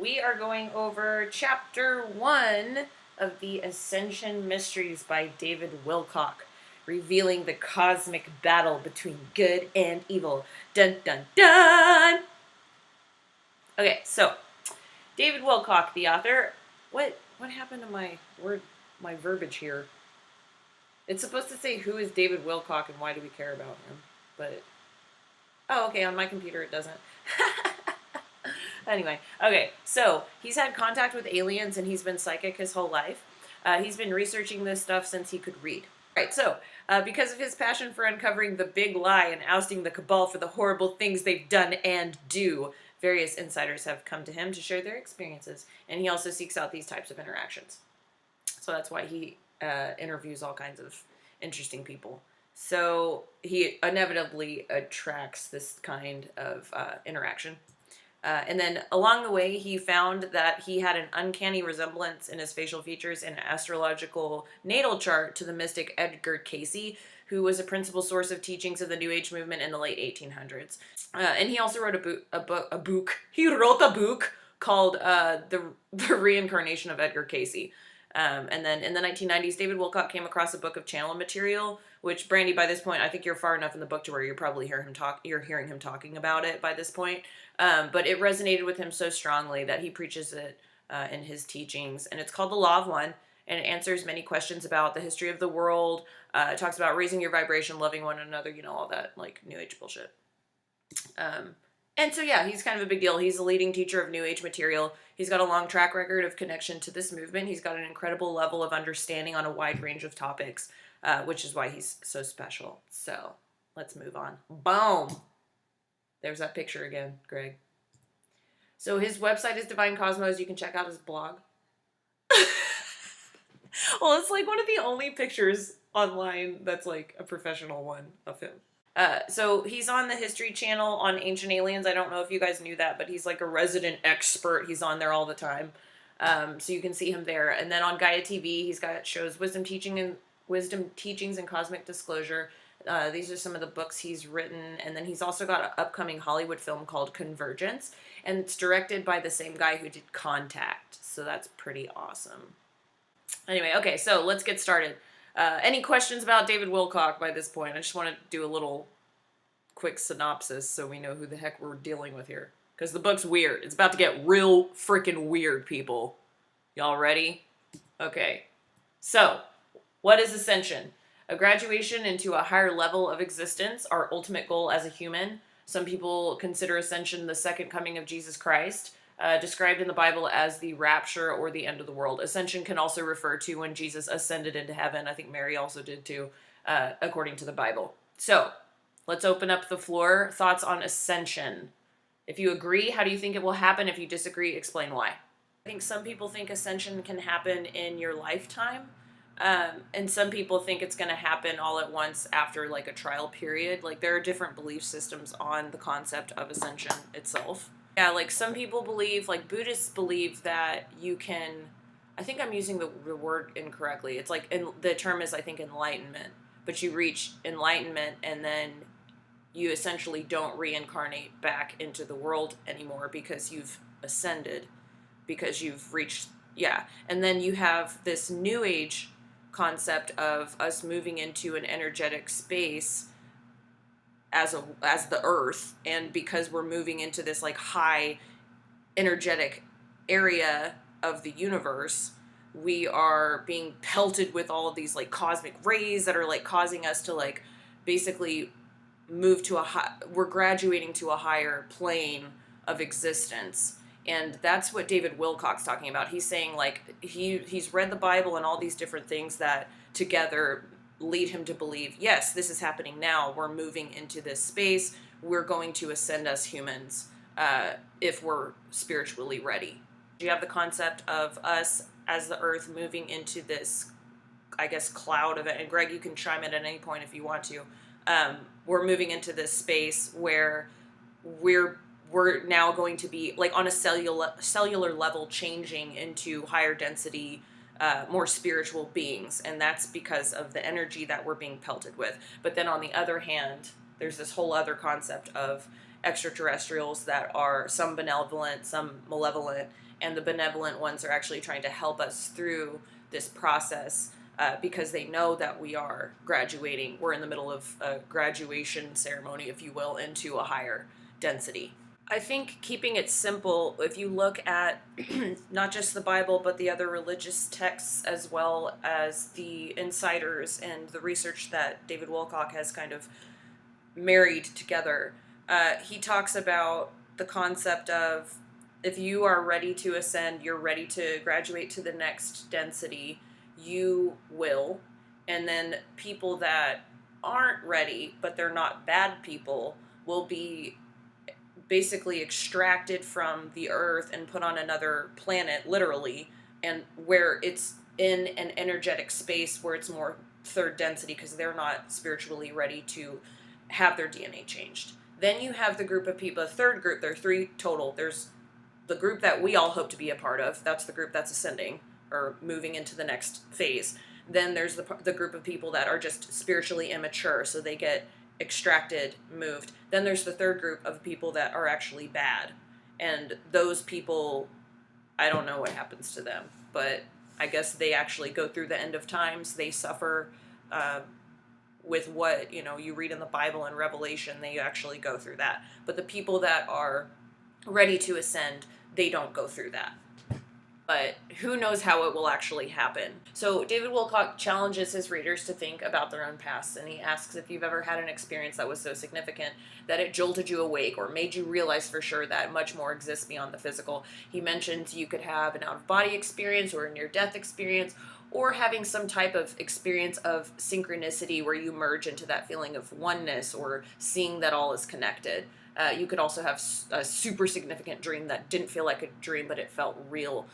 we are going over chapter 1 of the Ascension Mysteries by David Wilcock, revealing the cosmic battle between good and evil. Dun dun dun! Okay, so David Wilcock, the author. What happened to my verbiage here? It's supposed to say who is David Wilcock and why do we care about him, but oh, okay, on my computer it doesn't. Anyway, okay, so he's had contact with aliens and he's been psychic his whole life. He's been researching this stuff since he could read. Right, so because of his passion for uncovering the big lie and ousting the cabal for the horrible things they've done and do, various insiders have come to him to share their experiences, and he also seeks out these types of interactions. So that's why he interviews all kinds of interesting people. So he inevitably attracts this kind of interaction. And then along the way, he found that he had an uncanny resemblance in his facial features and astrological natal chart to the mystic Edgar Cayce, who was a principal source of teachings of the New Age movement in the late 1800s. And he also wrote a book. He wrote a book called the Reincarnation of Edgar Cayce. And then in the 1990s, David Wilcock came across a book of channel material, which, Brandy, by this point, I think you're far enough in the book to where you're probably hearing him talking about it by this point. But it resonated with him so strongly that he preaches it in his teachings. And it's called The Law of One, and it answers many questions about the history of the world. It talks about raising your vibration, loving one another, all that, like, New Age bullshit. And so, yeah, he's kind of a big deal. He's a leading teacher of New Age material. He's got a long track record of connection to this movement. He's got an incredible level of understanding on a wide range of topics, which is why he's so special. So, let's move on. Boom! There's that picture again, Greg. So, his website is Divine Cosmos. You can check out his blog. Well, it's like one of the only pictures online that's like a professional one of him. So he's on the History Channel on Ancient Aliens. I don't know if you guys knew that, but he's like a resident expert. He's on there all the time. So you can see him there. And then on Gaia TV, he's got shows Wisdom Teachings and Cosmic Disclosure. These are some of the books he's written. And then he's also got an upcoming Hollywood film called Convergence. And it's directed by the same guy who did Contact. So that's pretty awesome. Anyway, okay, so let's get started. Any questions about David Wilcock by this point? I just want to do a little quick synopsis so we know who the heck we're dealing with here. Because the book's weird. It's about to get real freaking weird, people. Y'all ready? Okay. So, what is Ascension? A graduation into a higher level of existence, our ultimate goal as a human. Some people consider Ascension the second coming of Jesus Christ. Described in the Bible as the rapture or the end of the world. Ascension can also refer to when Jesus ascended into heaven. I think Mary also did too, according to the Bible. So, let's open up the floor. Thoughts on Ascension. If you agree, how do you think it will happen? If you disagree, explain why. I think some people think Ascension can happen in your lifetime. And some people think it's going to happen all at once after like a trial period. Like there are different belief systems on the concept of Ascension itself. Yeah, like some people believe, like Buddhists believe that you can, I think I'm using the word incorrectly. It's like, the term is, I think, enlightenment. But you reach enlightenment and then you essentially don't reincarnate back into the world anymore because you've ascended, because you've reached, yeah. And then you have this New Age concept of us moving into an energetic space as the earth, and because we're moving into this like high energetic area of the universe, we are being pelted with all of these like cosmic rays that are like causing us to like basically move to we're graduating to a higher plane of existence. And that's what David Wilcock's talking about. He's saying like he's read the Bible and all these different things that together lead him to believe, yes, this is happening now. We're moving into this space. We're going to ascend as humans if we're spiritually ready. You have the concept of us as the earth moving into this, I guess, cloud of it. And Greg, you can chime in at any point if you want to. We're moving into this space where we're now going to be like on a cellular level changing into higher density, more spiritual beings, and that's because of the energy that we're being pelted with. But then on the other hand, there's this whole other concept of extraterrestrials that are some benevolent, some malevolent, and the benevolent ones are actually trying to help us through this process because they know that we are graduating. We're in the middle of a graduation ceremony, if you will, into a higher density. I think keeping it simple, if you look at not just the Bible, but the other religious texts, as well as the insiders and the research that David Wilcock has kind of married together, he talks about the concept of if you are ready to ascend, you're ready to graduate to the next density, you will. And then people that aren't ready, but they're not bad people, will be basically extracted from the earth and put on another planet, literally, and where it's in an energetic space where it's more third density because they're not spiritually ready to have their DNA changed. Then you have the group of people, the third group, there are three total. There's the group that we all hope to be a part of. That's the group that's ascending or moving into the next phase. Then there's the group of people that are just spiritually immature, so they get extracted, moved. Then there's the third group of people that are actually bad. And those people, I don't know what happens to them, but I guess they actually go through the end of times. They suffer with what, you read in the Bible and Revelation, they actually go through that. But the people that are ready to ascend, they don't go through that. But who knows how it will actually happen. So David Wilcock challenges his readers to think about their own past, and he asks if you've ever had an experience that was so significant that it jolted you awake or made you realize for sure that much more exists beyond the physical. He mentions you could have an out-of-body experience or a near-death experience, or having some type of experience of synchronicity where you merge into that feeling of oneness or seeing that all is connected. You could also have a super significant dream that didn't feel like a dream, but it felt real.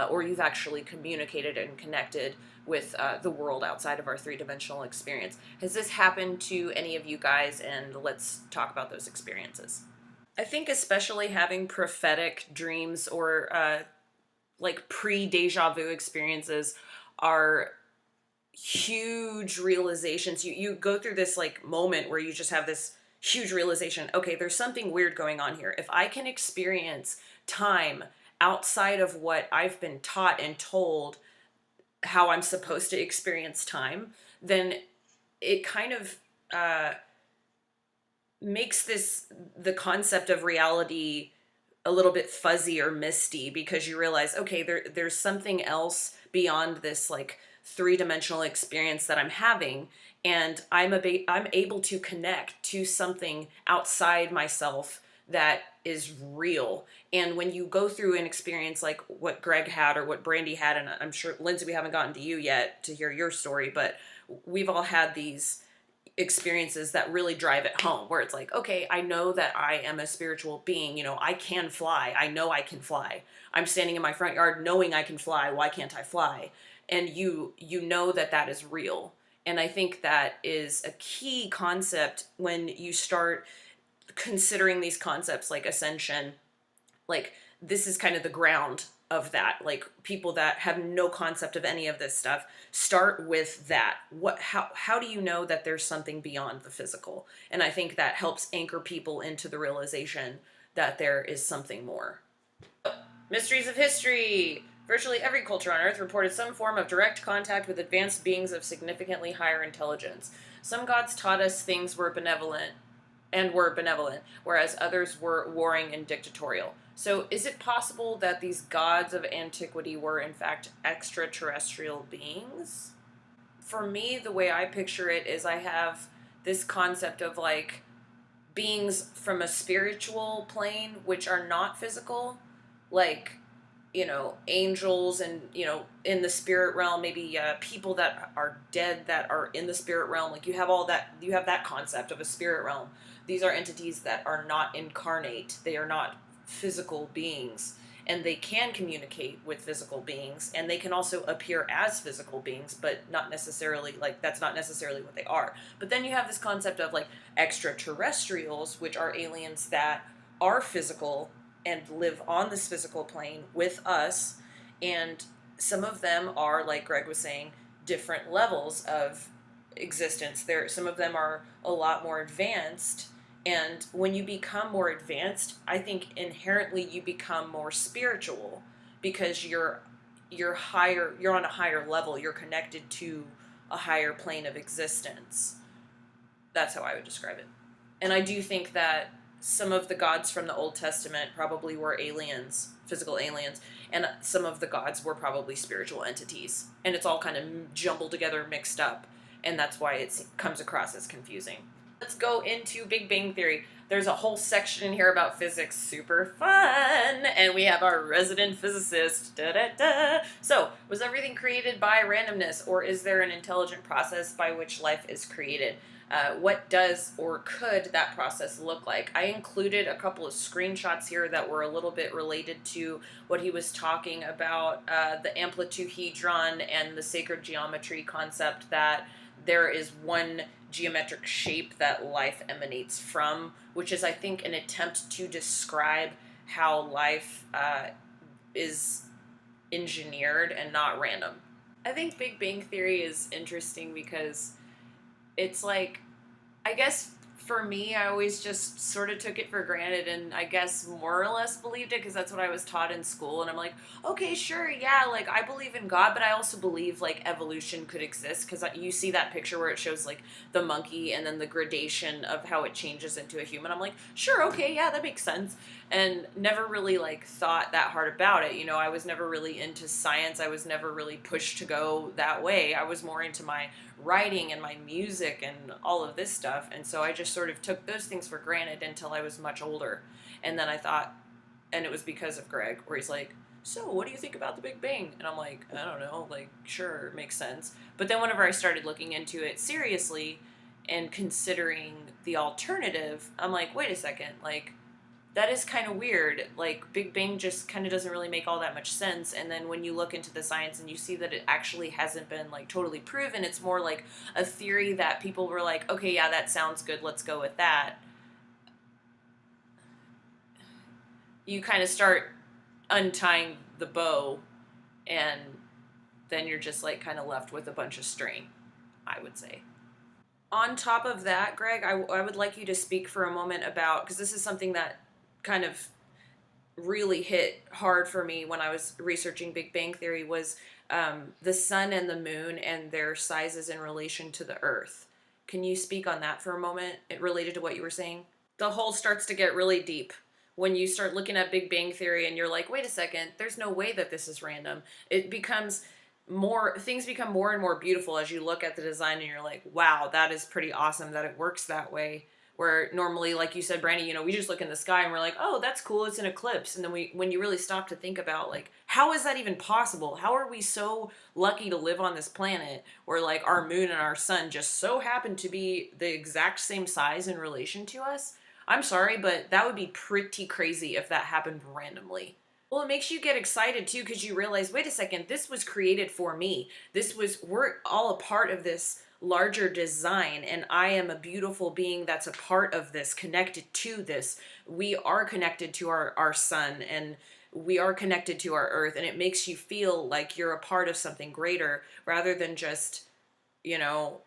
Or you've actually communicated and connected with the world outside of our three-dimensional experience. Has this happened to any of you guys? And let's talk about those experiences. I think especially having prophetic dreams or like pre-deja vu experiences are huge realizations. You go through this like moment where you just have this huge realization, okay, there's something weird going on here. If I can experience time outside of what I've been taught and told how I'm supposed to experience time, then it kind of makes the concept of reality a little bit fuzzy or misty, because you realize, okay, there's something else beyond this like three-dimensional experience that I'm having, and I'm able to connect to something outside myself that is real. And when you go through an experience like what Greg had or what Brandy had, and I'm sure, Lindsay, we haven't gotten to you yet to hear your story, but we've all had these experiences that really drive it home, where it's like, okay, I know that I am a spiritual being, I can fly. I know I can fly. I'm standing in my front yard knowing I can fly. Why can't I fly? And you know that is real. And I think that is a key concept when you start considering these concepts like ascension. Like, this is kind of the ground of that. Like, people that have no concept of any of this stuff, start with that. How do you know that there's something beyond the physical? And I think that helps anchor people into the realization that there is something more. Mysteries of history. Virtually every culture on Earth reported some form of direct contact with advanced beings of significantly higher intelligence. Some gods taught us things were benevolent, whereas others were warring and dictatorial. So is it possible that these gods of antiquity were in fact extraterrestrial beings? For me, the way I picture it is I have this concept of like beings from a spiritual plane which are not physical, like, angels and, in the spirit realm, maybe people that are dead that are in the spirit realm. Like, you have that concept of a spirit realm. These are entities that are not incarnate. They are not physical beings, and they can communicate with physical beings, and they can also appear as physical beings, but not necessarily, like, that's not necessarily what they are. But then you have this concept of like extraterrestrials, which are aliens that are physical and live on this physical plane with us, and some of them are, like Greg was saying, different levels of existence. Some of them are a lot more advanced, And when you become more advanced, I think inherently you become more spiritual because you're higher, you're on a higher level, you're connected to a higher plane of existence. That's how I would describe it. And I do think that some of the gods from the Old Testament probably were aliens, physical aliens, and some of the gods were probably spiritual entities. And it's all kind of jumbled together, mixed up, and that's why it comes across as confusing. Let's go into Big Bang Theory. There's a whole section in here about physics, super fun, and we have our resident physicist. Da, da, da. So, was everything created by randomness, or is there an intelligent process by which life is created? What does or could that process look like? I included a couple of screenshots here that were a little bit related to what he was talking about, the amplituhedron and the sacred geometry concept that there is one geometric shape that life emanates from, which is, I think, an attempt to describe how life is engineered and not random. I think Big Bang Theory is interesting because it's like, I guess for me, I always just sort of took it for granted and I guess more or less believed it because that's what I was taught in school. And I'm like, okay, sure, yeah, like I believe in God, but I also believe like evolution could exist because you see that picture where it shows like the monkey and then the gradation of how it changes into a human. I'm like, sure, okay, yeah, that makes sense. And never really like thought that hard about it. You know, I was never really into science. I was never really pushed to go that way. I was more into my writing and my music and all of this stuff. And so I just sort of took those things for granted until I was much older. And then I thought, and it was because of Greg, where he's like, so what do you think about the Big Bang? And I'm like, I don't know, like, sure, makes sense. But then whenever I started looking into it seriously and considering the alternative, I'm like, wait a second, like, that is kind of weird. Like, Big Bang just kind of doesn't really make all that much sense. And then when you look into the science and you see that it actually hasn't been, like, totally proven, it's more like a theory that people were like, okay, yeah, that sounds good, let's go with that. You kind of start untying the bow, and then you're just, like, kind of left with a bunch of string, I would say. On top of that, Greg, I would like you to speak for a moment about, because this is something that kind of really hit hard for me when I was researching Big Bang Theory, was the sun and the moon and their sizes in relation to the Earth. Can you speak on that for a moment, related to what you were saying? The hole starts to get really deep when you start looking at Big Bang Theory and you're like, wait a second, there's no way that this is random. It becomes more, things become more and more beautiful as you look at the design and you're like, wow, that is pretty awesome that it works that way. Where normally, like you said, Brandy, you know, we just look in the sky and we're like, oh, that's cool, it's an eclipse. And then when you really stop to think about, like, how is that even possible? How are we so lucky to live on this planet where, like, our moon and our sun just so happen to be the exact same size in relation to us? I'm sorry, but that would be pretty crazy if that happened randomly. Well, it makes you get excited too because you realize, wait a second, this was created for me. We're all a part of this larger design, and I am a beautiful being that's a part of this, connected to this. We are connected to our sun, and we are connected to our earth, and it makes you feel like you're a part of something greater rather than just, you know,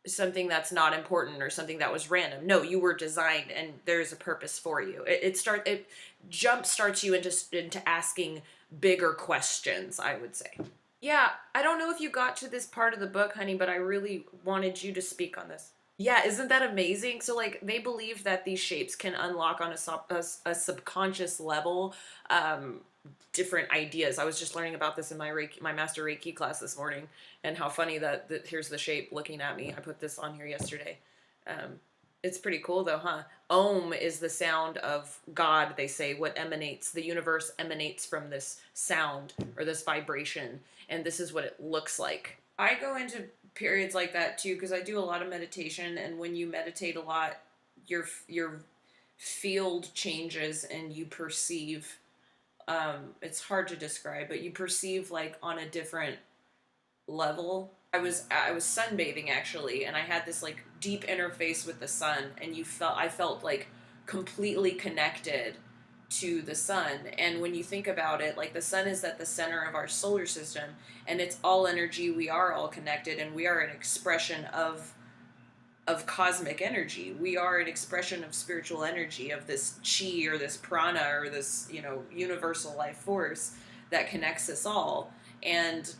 something that's not important or something that was random. No, you were designed and there's a purpose for you. It jump starts you into asking bigger questions, I would say. Yeah, I don't know if you got to this part of the book, honey, but I really wanted you to speak on this. Yeah, isn't that amazing? So, like, they believe that these shapes can unlock on a subconscious level different ideas. I was just learning about this in my master Reiki class this morning, and how funny that here's the shape looking at me. I put this on here yesterday. It's pretty cool though, huh? Om is the sound of God, they say. What emanates, the universe emanates from this sound or this vibration, and this is what it looks like. I go into periods like that too because I do a lot of meditation, and when you meditate a lot, your field changes and you perceive, it's hard to describe, but you perceive like on a different level. I was sunbathing actually, and I had this like deep interface with the sun, and I felt like completely connected to the sun. And when you think about it, like, the sun is at the center of our solar system, and it's all energy. We are all connected, and we are an expression of of cosmic energy. We are an expression of spiritual energy, of this chi or this prana or this, universal life force that connects us all. And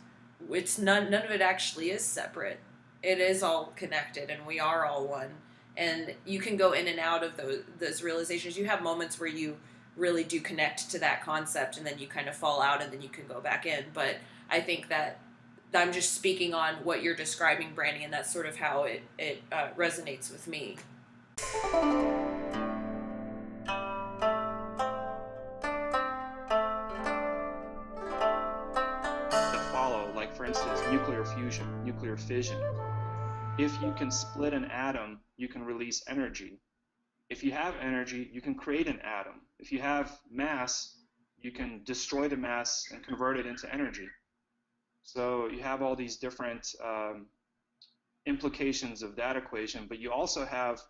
it's none of it actually is separate. It is all connected and we are all one. And you can go in and out of those realizations. You have moments where you really do connect to that concept and then you kind of fall out and then you can go back in. But I think that I'm just speaking on what you're describing, Brandy, and that's sort of how it resonates with me. That follow, like for instance, nuclear fusion, nuclear fission. If you can split an atom, you can release energy. If you have energy, you can create an atom. If you have mass, you can destroy the mass and convert it into energy. So you have all these different implications of that equation, but you also have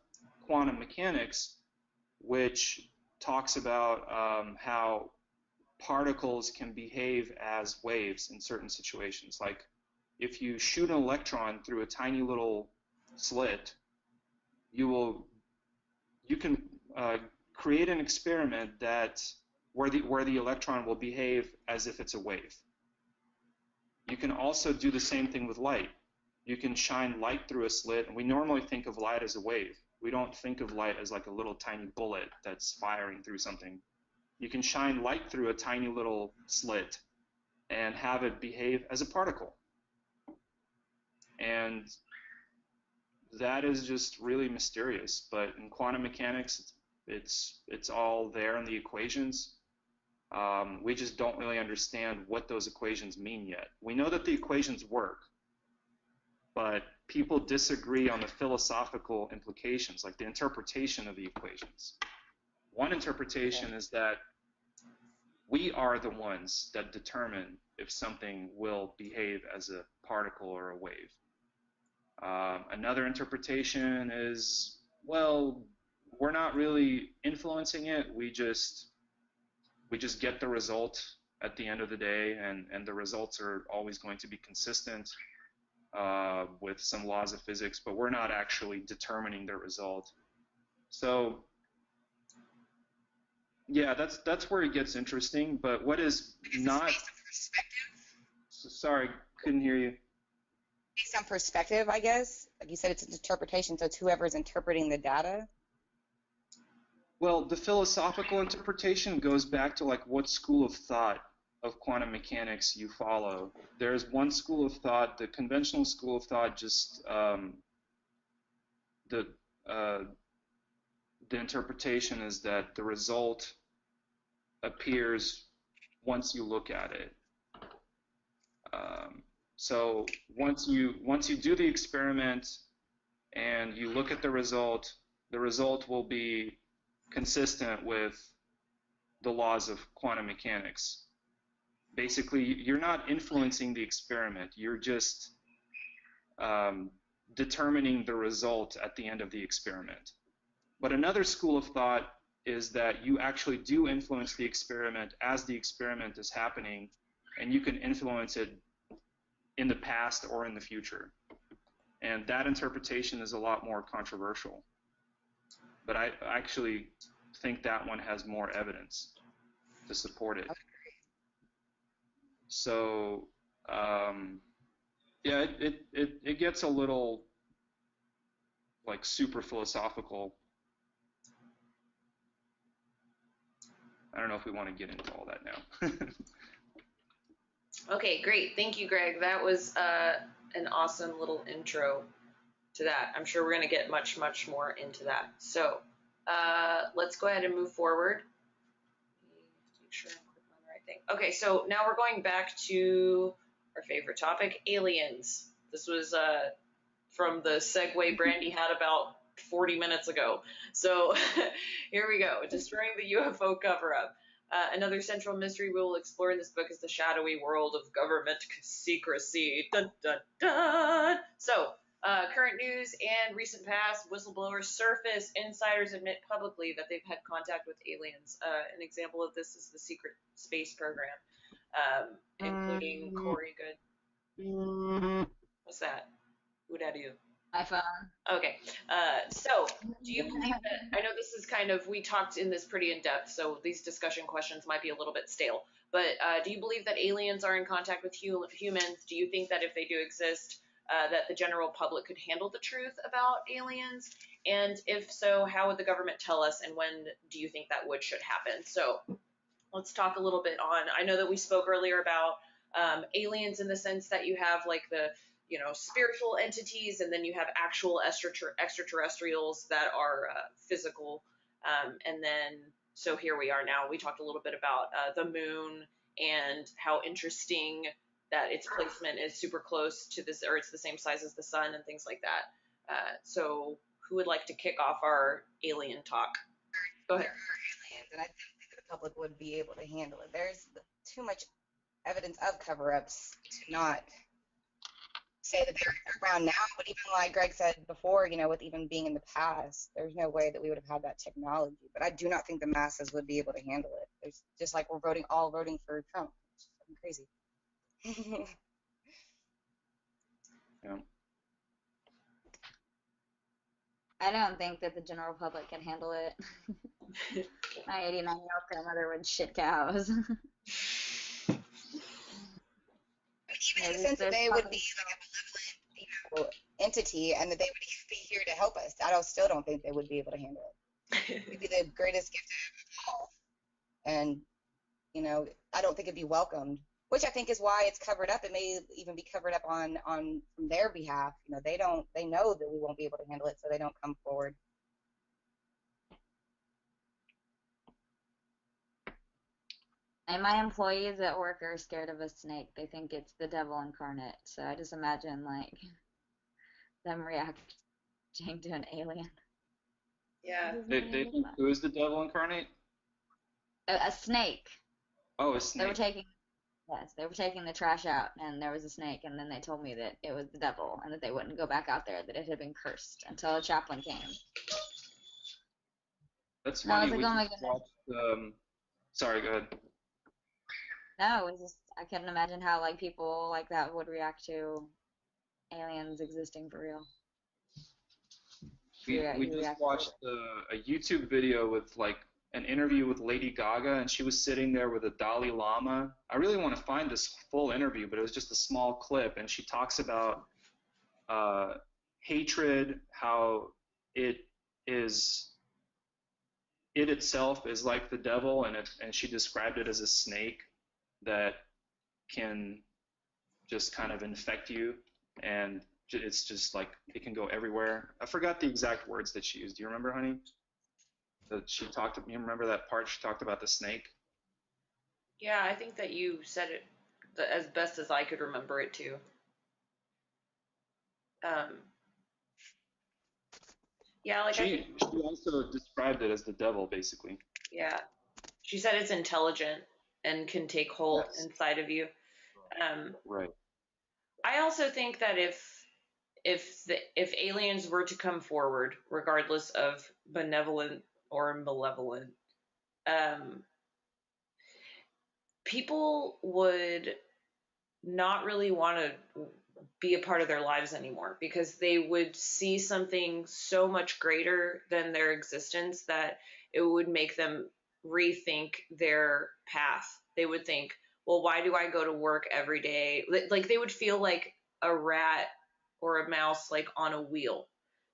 quantum mechanics, which talks about how particles can behave as waves in certain situations. Like if you shoot an electron through a tiny little slit, you can create an experiment where the electron will behave as if it's a wave. You can also do the same thing with light. You can shine light through a slit, and we normally think of light as a wave. We don't think of light as like a little tiny bullet that's firing through something. You can shine light through a tiny little slit and have it behave as a particle. And that is just really mysterious. But in quantum mechanics, it's all there in the equations. We just don't really understand what those equations mean yet. We know that the equations work, but people disagree on the philosophical implications, like the interpretation of the equations. One interpretation is that we are the ones that determine if something will behave as a particle or a wave. Another interpretation is, well, we're not really influencing it. We just get the result at the end of the day, and the results are always going to be consistent with some laws of physics, but we're not actually determining the result. So yeah, that's where it gets interesting. But what is not? Sorry, couldn't hear you. Based on perspective, I guess. Like you said, it's an interpretation, so it's whoever's interpreting the data. Well, the philosophical interpretation goes back to like what school of thought of quantum mechanics you follow. There's one school of thought, the conventional school of thought, just the interpretation is that the result appears once you look at it. So once you do the experiment and you look at the result will be consistent with the laws of quantum mechanics. Basically, you're not influencing the experiment. You're just determining the result at the end of the experiment. But another school of thought is that you actually do influence the experiment as the experiment is happening, and you can influence it in the past or in the future. And that interpretation is a lot more controversial. But I actually think that one has more evidence to support it. So, yeah, it gets a little like super philosophical. I don't know if we want to get into all that now. Okay, great. Thank you, Greg. That was an awesome little intro to that. I'm sure we're going to get much, much more into that. So let's go ahead and move forward. Make sure I'm clicking on the right thing. Okay, so now we're going back to our favorite topic, aliens. This was from the segue Brandy had about 40 minutes ago. So here we go. Destroying the UFO cover-up. Another central mystery we will explore in this book is the shadowy world of government secrecy. Dun, dun, dun. So, current news and recent past, whistleblowers surface. Insiders admit publicly that they've had contact with aliens. An example of this is the secret space program, including Corey Good. What's that? Who that you? iPhone. Okay. So, do you believe that? I know this is kind of, we talked in this pretty in depth, so these discussion questions might be a little bit stale. But do you believe that aliens are in contact with humans? Do you think that if they do exist, that the general public could handle the truth about aliens? And if so, how would the government tell us? And when do you think that should happen? So, let's talk a little bit on. I know that we spoke earlier about aliens in the sense that you have like the spiritual entities, and then you have actual extraterrestrials that are physical. And then so here we are now. We talked a little bit about the moon and how interesting that its placement is super close to this, or it's the same size as the sun and things like that. So who would like to kick off our alien talk? Go ahead. There are aliens, and I don't think the public would be able to handle it. There's too much evidence of cover-ups to not say that they're around now. But even like Greg said before, with even being in the past, there's no way that we would have had that technology. But I do not think the masses would be able to handle it. It's just like we're all voting for Trump. It's fucking crazy. Yeah. I don't think that the general public can handle it. My 89-year-old grandmother would shit cows. Even in the sense that they would be like a malevolent, entity, and that they would be here to help us. I still don't think they would be able to handle it. It'd be the greatest gift of all. And, I don't think it'd be welcomed, which I think is why it's covered up. It may even be covered up on from their behalf. They know that we won't be able to handle it, so they don't come forward. And my employees at work are scared of a snake. They think it's the devil incarnate. So I just imagine like them reacting to an alien. Yeah. They think who is the devil incarnate? A snake. Oh, a They snake. were taking the trash out, and there was a snake, and then they told me that it was the devil, and that they wouldn't go back out there, that it had been cursed until a chaplain came. That's And I was funny. like, We oh my just goodness. watched. Sorry, go ahead. No, it was just I couldn't imagine how like people like that would react to aliens existing for real. We just watched a YouTube video with like an interview with Lady Gaga, and she was sitting there with a Dalai Lama. I really want to find this full interview, but it was just a small clip, and she talks about hatred, how it itself is like the devil, and she described it as a snake that can just kind of infect you, and it's just like it can go everywhere. I forgot the exact words that she used. Do you remember, honey? You remember that part she talked about the snake? Yeah, I think that you said it as best as I could remember it too. Yeah, like She also described it as the devil, basically. yeah, she said it's intelligent and can take hold Yes. inside of you. Right. I also think that if aliens were to come forward, regardless of benevolent or malevolent, people would not really want to be a part of their lives anymore, because they would see something so much greater than their existence that it would make them rethink their path. They would think, well, why do I go to work every day? Like they would feel like a rat or a mouse like on a wheel,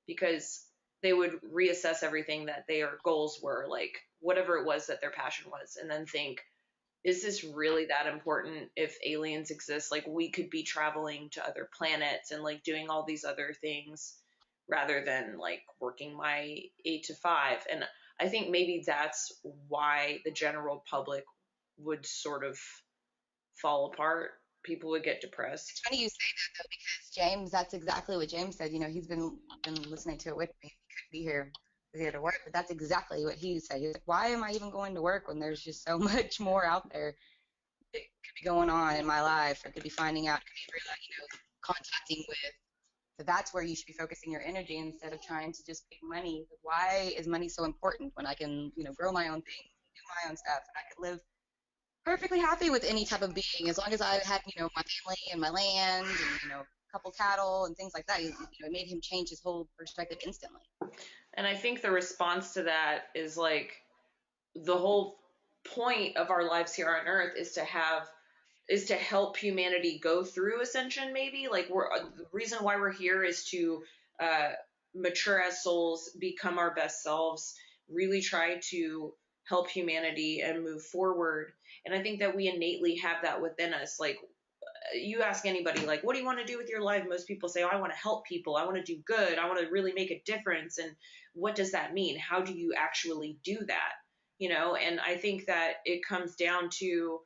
because they would reassess everything that their goals were, like whatever it was that their passion was, and then think, is this really that important? If aliens exist, like we could be traveling to other planets and like doing all these other things rather than like working my 8 to 5. And I think maybe that's why the general public would sort of fall apart. People would get depressed. It's funny you say that though, because James, that's exactly what James said. He's been listening to it with me. He couldn't be here because he had to work, but that's exactly what he said. He was like, why am I even going to work when there's just so much more out there that could be going on in my life, or could be finding out, could be contacting with. So that's where you should be focusing your energy instead of trying to just make money. Why is money so important when I can, grow my own things, do my own stuff, and I could live perfectly happy with any type of being as long as I had, my family and my land and, couple cattle and things like that. It made him change his whole perspective instantly. And I think the response to that is like the whole point of our lives here on Earth is to help humanity go through ascension. Maybe like the reason why we're here is to mature as souls, become our best selves, really try to help humanity and move forward. And I think that we innately have that within us. Like, you ask anybody, like, what do you want to do with your life? Most people say, oh, I want to help people. I want to do good. I want to really make a difference. And what does that mean? How do you actually do that? And I think that it comes down to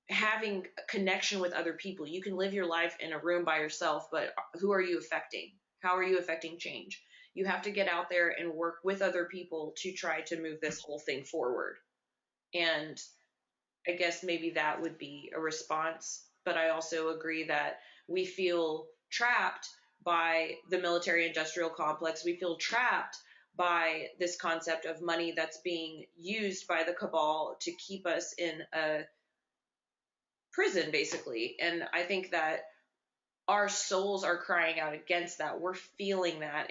having a connection with other people. You can live your life in a room by yourself, but who are you affecting? How are you affecting change? You have to get out there and work with other people to try to move this whole thing forward. And I guess maybe that would be a response. But I also agree that we feel trapped by the military industrial complex. We feel trapped by this concept of money that's being used by the cabal to keep us in a prison, basically. And I think that our souls are crying out against that. We're feeling that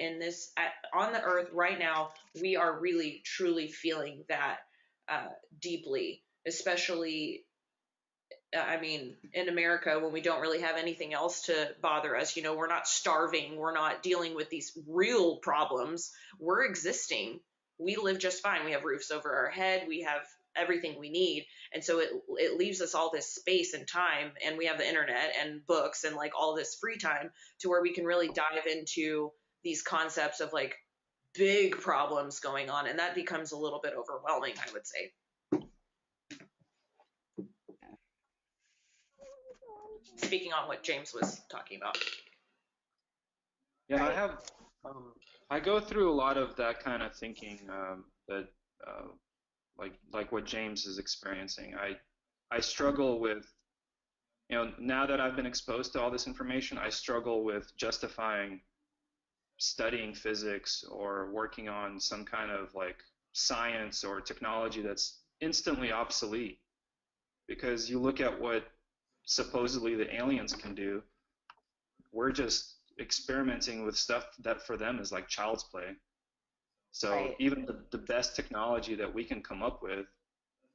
on the earth right now. We are really, truly feeling that deeply, especially in America, when we don't really have anything else to bother us. We're not starving. We're not dealing with these real problems. We're existing. We live just fine. We have roofs over our head. We have everything we need. And so it leaves us all this space and time, and we have the internet and books and like all this free time to where we can really dive into these concepts of like big problems going on. And that becomes a little bit overwhelming, I would say. Speaking on what James was talking about. Yeah, I go through a lot of that kind of thinking, that like what James is experiencing. I struggle with, now that I've been exposed to all this information, I struggle with justifying studying physics or working on some kind of like science or technology that's instantly obsolete. Because you look at what supposedly the aliens can do, we're just experimenting with stuff that for them is like child's play. So Right. even the best technology that we can come up with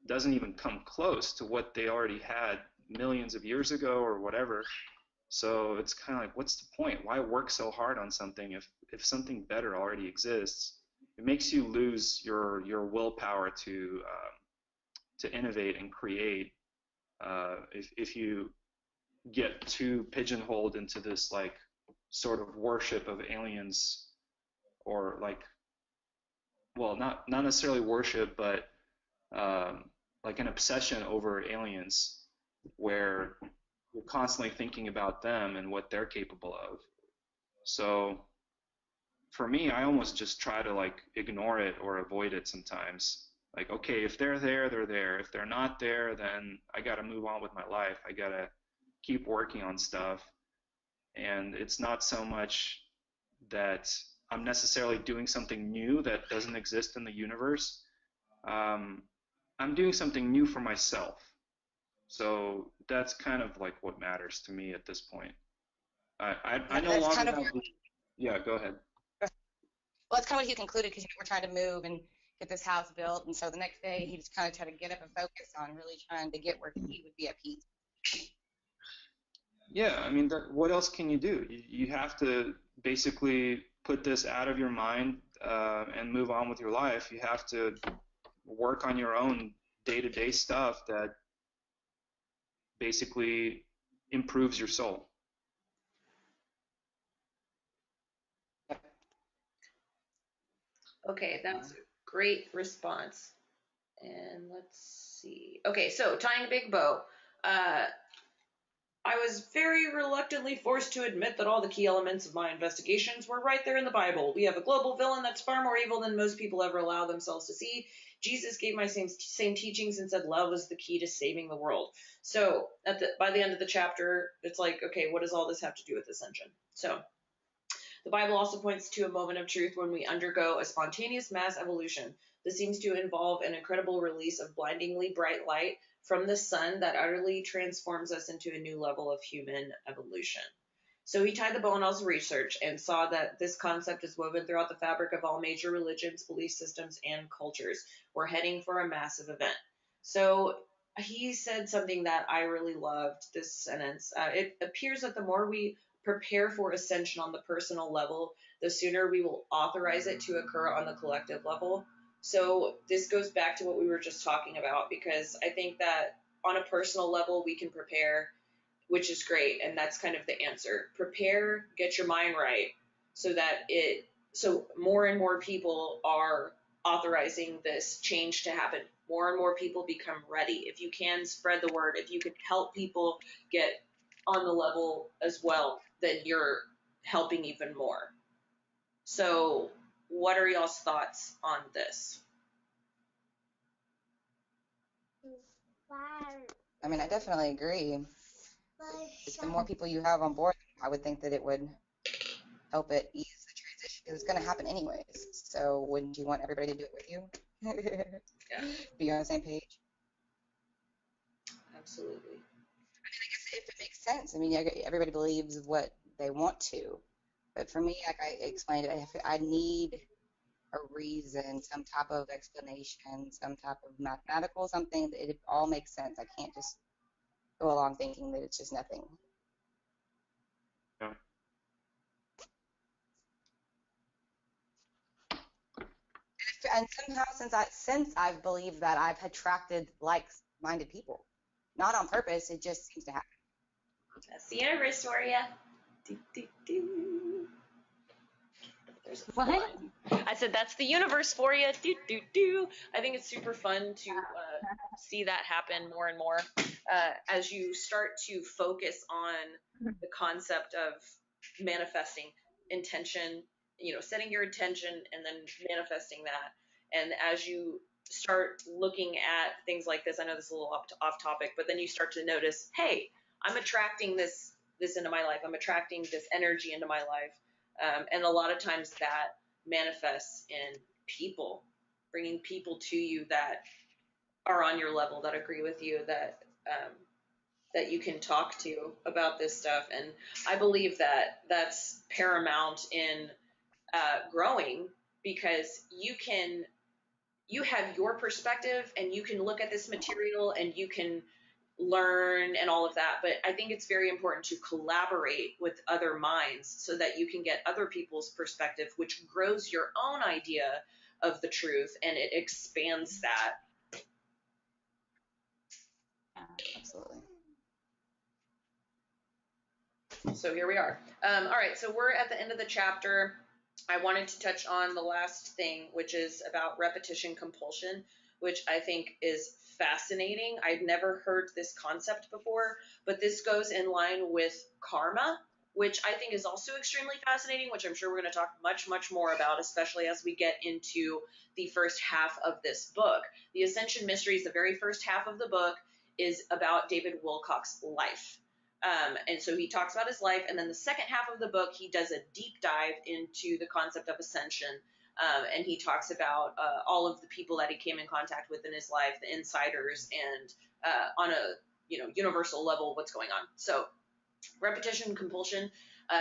doesn't even come close to what they already had millions of years ago or whatever. So it's kind of like, what's the point? Why work so hard on something if something better already exists? It makes you lose your willpower to innovate and create, if you get too pigeonholed into this like sort of worship of aliens, or like, well, not necessarily worship, but like an obsession over aliens, where you're constantly thinking about them and what they're capable of. So for me, I almost just try to like ignore it or avoid it sometimes. Like, okay, if they're there, they're there. If they're not there, then I got to move on with my life. I got to keep working on stuff. And it's not so much that I'm necessarily doing something new that doesn't exist in the universe. I'm doing something new for myself. So that's kind of like what matters to me at this point. I no That's longer kind of have the, yeah, go ahead. Well, that's kind of what he concluded, because we're trying to move and get this house built, and so the next day he just kind of tried to get up and focus on really trying to get where he would be at peace. Yeah, I mean, what else can you do? You have to basically put this out of your mind, and move on with your life. You have to work on your own day-to-day stuff that basically improves your soul. Okay, that's a great response. And let's see. Okay, so tying a big bow. I was very reluctantly forced to admit that all the key elements of my investigations were right there in the Bible. We have a global villain that's far more evil than most people ever allow themselves to see. Jesus gave my same teachings and said love was the key to saving the world. So by the end of the chapter, it's like, okay, what does all this have to do with ascension? So the Bible also points to a moment of truth when we undergo a spontaneous mass evolution. This seems to involve an incredible release of blindingly bright light from the sun that utterly transforms us into a new level of human evolution. So he tied the bow on all his research and saw that this concept is woven throughout the fabric of all major religions, belief systems, and cultures. We're heading for a massive event. So he said something that I really loved, this sentence. It appears that the more we prepare for ascension on the personal level, the sooner we will authorize it to occur on the collective level. So this goes back to what we were just talking about, because I think that on a personal level, we can prepare, which is great. And that's kind of the answer. Prepare, get your mind right so that so more and more people are authorizing this change to happen. More and more people become ready. If you can spread the word, if you can help people get on the level as well, then you're helping even more. So what are y'all's thoughts on this? I mean, I definitely agree. The more people you have on board, I would think that it would help it ease the transition, because it's going to happen anyways. So wouldn't you want everybody to do it with you? Yeah, Be on the same page? absolutely. I guess if it makes sense. I mean, everybody believes what they want to. But for me, like I explained, I need a reason, some type of explanation, some type of mathematical something that it all makes sense. I can't just go along thinking that it's just nothing. Yeah. And somehow, since I've believed that, I've attracted like-minded people, not on purpose. It just seems to happen. That's the universe for you. Do, do, do. There's a What? fun. I said that's the universe for you. Do, do, do. I think it's super fun to see that happen more and more as you start to focus on the concept of manifesting intention, setting your intention and then manifesting that. And as you start looking at things like this, I know this is a little off topic, but then you start to notice, hey, I'm attracting this into my life. I'm attracting this energy into my life. And a lot of times that manifests in people, bringing people to you that are on your level, that agree with you, that you can talk to about this stuff. And I believe that that's paramount in growing, because you have your perspective and you can look at this material and you can learn and all of that. But I think it's very important to collaborate with other minds so that you can get other people's perspective, which grows your own idea of the truth and it expands that. Absolutely. So here we are. All right, so we're at the end of the chapter. I wanted to touch on the last thing, which is about repetition compulsion, which I think is fascinating. I'd never heard this concept before, but this goes in line with karma, which I think is also extremely fascinating, which I'm sure we're going to talk much, much more about, especially as we get into the first half of this book. The Ascension Mysteries, the very first half of the book, is about David Wilcock's life. And so he talks about his life, and then the second half of the book, he does a deep dive into the concept of ascension, and he talks about all of the people that he came in contact with in his life, the insiders, and on a universal level, what's going on. So repetition compulsion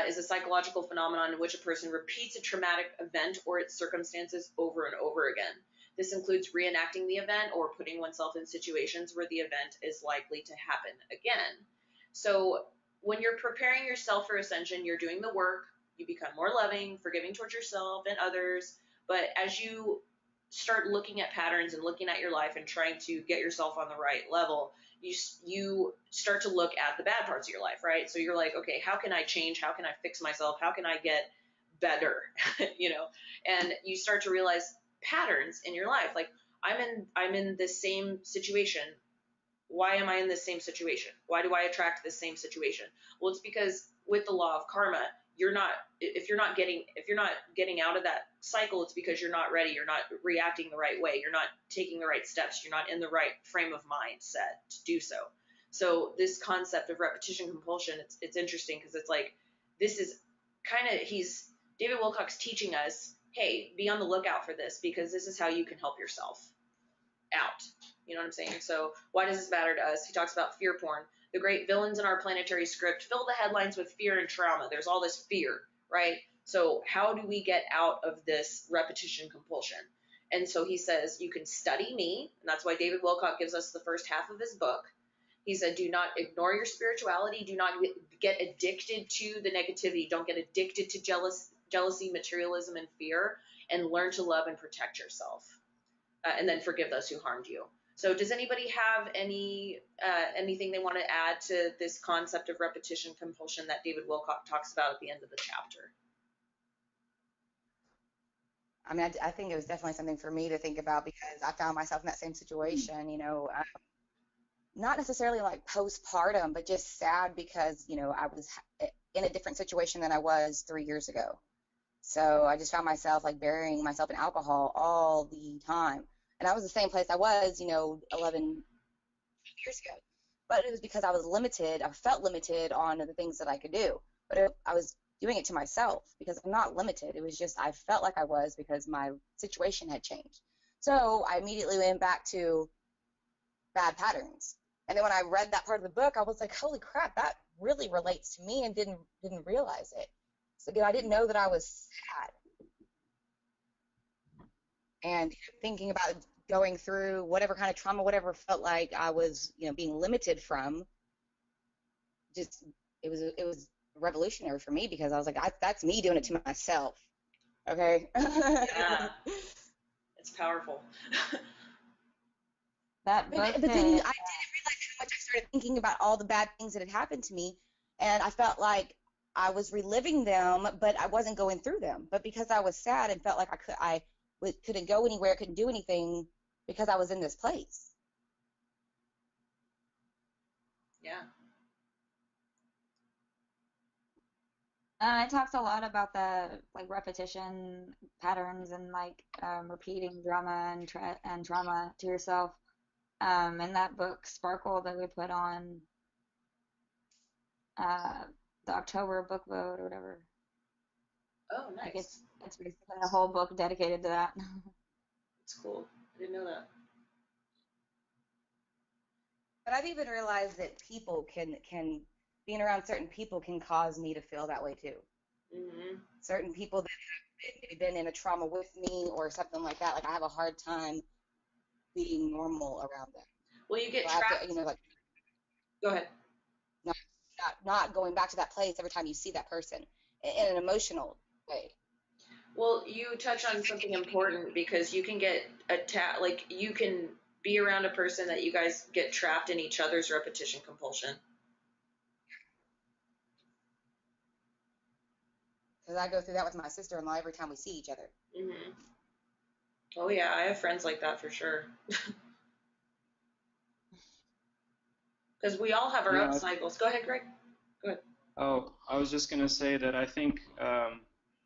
is a psychological phenomenon in which a person repeats a traumatic event or its circumstances over and over again. This includes reenacting the event or putting oneself in situations where the event is likely to happen again. So when you're preparing yourself for ascension, you're doing the work, you become more loving, forgiving towards yourself and others. But as you start looking at patterns and looking at your life and trying to get yourself on the right level, you start to look at the bad parts of your life, right? So you're like, okay, how can I change? How can I fix myself? How can I get better? And you start to realize patterns in your life. Like I'm in this same situation. Why am I in this same situation? Why do I attract this same situation? Well, it's because with the law of karma, if you're not getting out of that cycle, it's because you're not ready. You're not reacting the right way. You're not taking the right steps. You're not in the right frame of mindset to do so. So this concept of repetition compulsion, it's interesting because it's like, this is David Wilcock's teaching us, hey, be on the lookout for this, because this is how you can help yourself out. You know what I'm saying? So why does this matter to us? He talks about fear porn. the great villains in our planetary script fill the headlines with fear and trauma. There's all this fear, right? So how do we get out of this repetition compulsion? And so he says, you can study me, and that's why David Wilcock gives us the first half of his book. He said, do not ignore your spirituality. Do not get addicted to the negativity. Don't get addicted to jealousy, materialism, and fear, and learn to love and protect yourself. And then forgive those who harmed you. So does anybody have anything they want to add to this concept of repetition compulsion that David Wilcock talks about at the end of the chapter? I mean, I think it was definitely something for me to think about because I found myself in that same situation, you know, not necessarily like postpartum, but just sad because, you know, I was in a different situation than I was 3 years ago. So I just found myself like burying myself in alcohol all the time. And I was the same place I was, you know, 11 years ago. But it was because I was limited. I felt limited on the things that I could do. But I was doing it to myself because I'm not limited. It was just I felt like I was because my situation had changed. So I immediately went back to bad patterns. And then when I read that part of the book, I was like, holy crap, that really relates to me, and didn't realize it. So I didn't know that I was sad. And thinking about going through whatever kind of trauma, whatever felt like I was, you know, being limited from, just it was revolutionary for me because I was like, that's me doing it to myself. Okay. Yeah, it's powerful. That book. But then I didn't realize how much I started thinking about all the bad things that had happened to me, and I felt like I was reliving them, but I wasn't going through them. But because I was sad and felt like I couldn't go anywhere, couldn't do anything because I was in this place. Yeah. It talks a lot about the like repetition patterns and like repeating drama and trauma to yourself. In that book Sparkle that we put on the October book vote or whatever. Oh, Like nice. it's basically a whole book dedicated to that. It's cool. I didn't know that. But I've even realized that people can being around certain people can cause me to feel that way too. Mm-hmm. Certain people that have maybe been in a trauma with me or something like that, like I have a hard time being normal around them. Well, you get So I have trapped. to, you know, like Go ahead. not going back to that place every time you see that person in an emotional way. Well, you touch on something important because you can get attacked. Like you can be around a person that you guys get trapped in each other's repetition compulsion. Because I go through that with my sister-in-law every time we see each other. Mm-hmm. Oh yeah, I have friends like that for sure. Because we all have our Yeah. up cycles. Go ahead, Greg. Go ahead. Oh, I was just gonna say that I think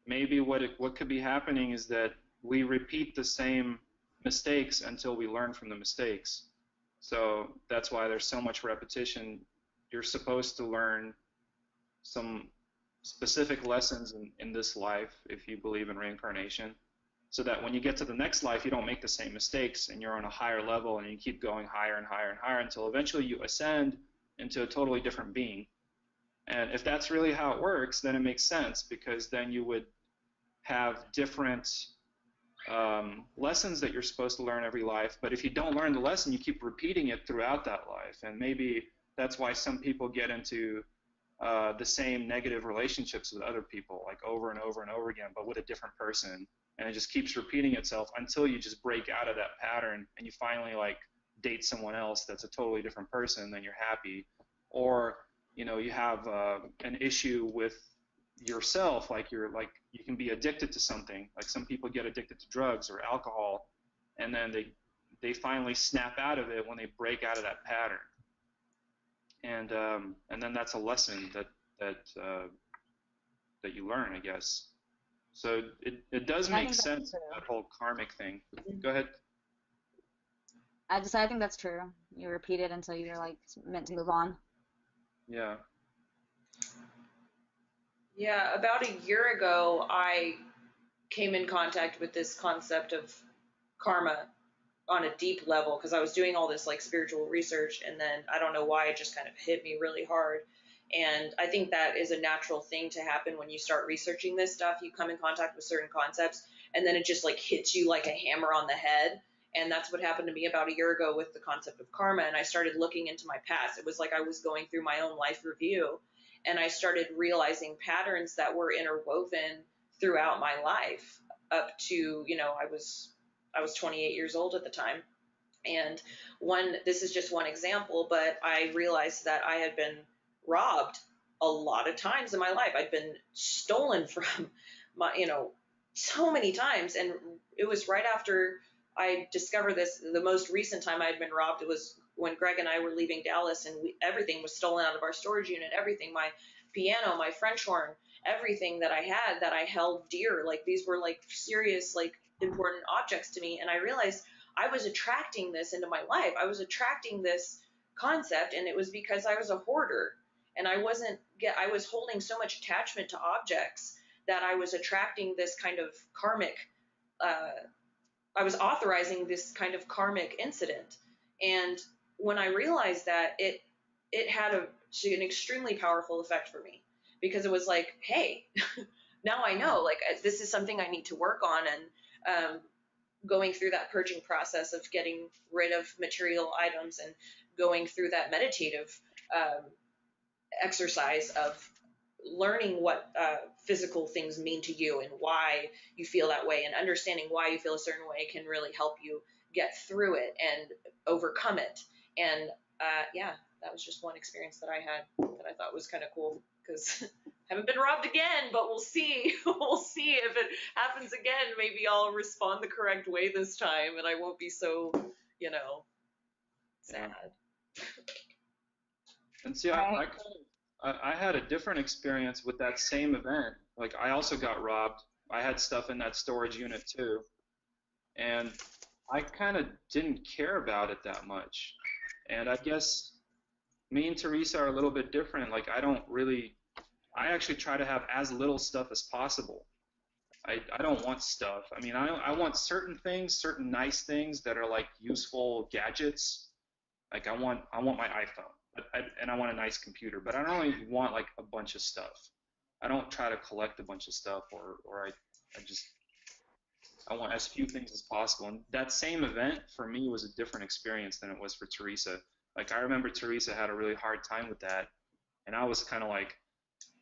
maybe what could be happening is that we repeat the same mistakes until we learn from the mistakes. So that's why there's so much repetition. You're supposed to learn some specific lessons in this life if you believe in reincarnation, so that when you get to the next life, you don't make the same mistakes and you're on a higher level and you keep going higher and higher and higher until eventually you ascend into a totally different being. And if that's really how it works, then it makes sense because then you would have different lessons that you're supposed to learn every life. But if you don't learn the lesson, you keep repeating it throughout that life. And maybe that's why some people get into the same negative relationships with other people, like over and over and over again, but with a different person. And it just keeps repeating itself until you just break out of that pattern and you finally like date someone else that's a totally different person, then you're happy. Or you know, you have an issue with yourself, like you can be addicted to something. Like some people get addicted to drugs or alcohol, and then they finally snap out of it when they break out of that pattern. And then that's a lesson that you learn, I guess. So it does make sense, that whole karmic thing. Go ahead. I think that's true. You repeat it until you're like meant to move on. Yeah. Yeah, about a year ago, I came in contact with this concept of karma, on a deep level, because I was doing all this like spiritual research, and then I don't know why it just kind of hit me really hard. And I think that is a natural thing to happen when you start researching this stuff. You come in contact with certain concepts, and then it just like hits you like a hammer on the head. And that's what happened to me about a year ago with the concept of karma. And I started looking into my past. It was like I was going through my own life review, and I started realizing patterns that were interwoven throughout my life up to, I was 28 years old at the time. And this is just one example, but I realized that I had been robbed a lot of times in my life. I'd been stolen from so many times. And it was right after I discovered this. The most recent time I had been robbed, it was when Greg and I were leaving Dallas, and everything was stolen out of our storage unit. Everything, my piano, my French horn, everything that I had that I held dear. Like, these were like serious, like important objects to me. And I realized I was attracting this into my life. I was attracting this concept, and it was because I was a hoarder, and I was holding so much attachment to objects that I was attracting this kind of karmic, I was authorizing this kind of karmic incident. And when I realized that, it had an extremely powerful effect for me, because it was like, hey, now I know, like, this is something I need to work on. And going through that purging process of getting rid of material items, and going through that meditative exercise of learning what physical things mean to you and why you feel that way, and understanding why you feel a certain way can really help you get through it and overcome it. And that was just one experience that I had that I thought was kind of cool, because I haven't been robbed again, but we'll see. We'll see if it happens again. Maybe I'll respond the correct way this time, and I won't be so, sad. And see, I had a different experience with that same event. Like, I also got robbed. I had stuff in that storage unit too, and I kind of didn't care about it that much. And I guess me and Teresa are a little bit different. Like, I actually try to have as little stuff as possible. I don't want stuff. I mean, I want certain things, certain nice things that are like useful gadgets. Like, I want my iPhone, and I want a nice computer, but I don't really want like a bunch of stuff. I don't try to collect a bunch of stuff, or I want as few things as possible. And that same event for me was a different experience than it was for Teresa. Like, I remember Teresa had a really hard time with that, and I was kind of like,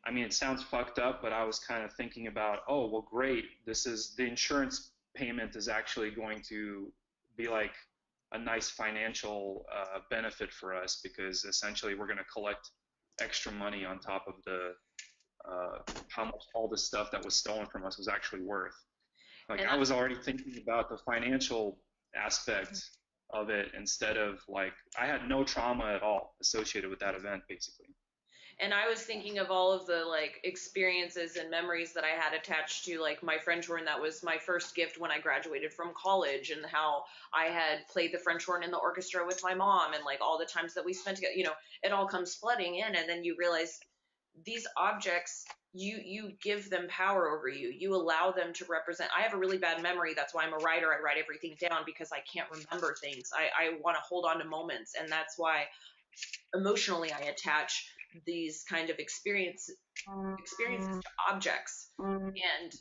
I mean, it sounds fucked up, but I was kind of thinking about, oh, well, great, the insurance payment is actually going to be like a nice financial benefit for us, because essentially we're going to collect extra money on top of the how much all the stuff that was stolen from us was actually worth. Like, I was already thinking about the financial aspect of it, instead of like, I had no trauma at all associated with that event, basically. And I was thinking of all of the like experiences and memories that I had attached to like my French horn. That was my first gift when I graduated from college, and how I had played the French horn in the orchestra with my mom, and like all the times that we spent together, it all comes flooding in. And then you realize these objects, you give them power over you. You allow them to represent. I have a really bad memory. That's why I'm a writer. I write everything down, because I can't remember things. I want to hold on to moments. And that's why emotionally I attach these kind of experiences to objects. And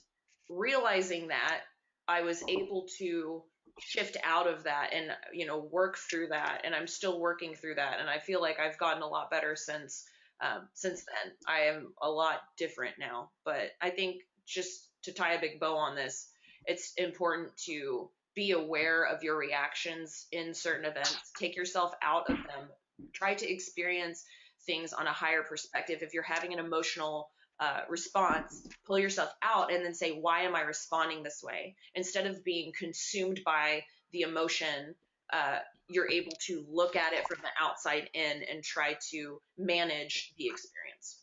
realizing that, I was able to shift out of that and work through that, and I'm still working through that, and I feel like I've gotten a lot better since then. I am a lot different now. But I think, just to tie a big bow on this, it's important to be aware of your reactions in certain events. Take yourself out of them. Try to experience things on a higher perspective. If you're having an emotional response, pull yourself out and then say, why am I responding this way? Instead of being consumed by the emotion, you're able to look at it from the outside in and try to manage the experience.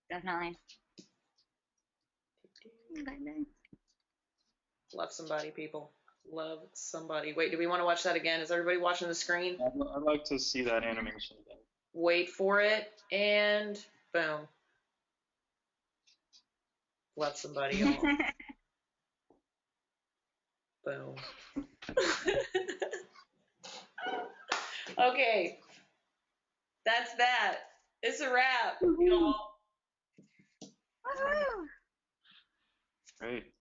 Definitely. Love somebody, people. Love somebody. Wait, do we want to watch that again? Is everybody watching the screen? I'd like to see that animation again. Wait for it, and boom. let somebody off. Boom. Okay. That's that. It's a wrap, y'all. Woohoo! Great.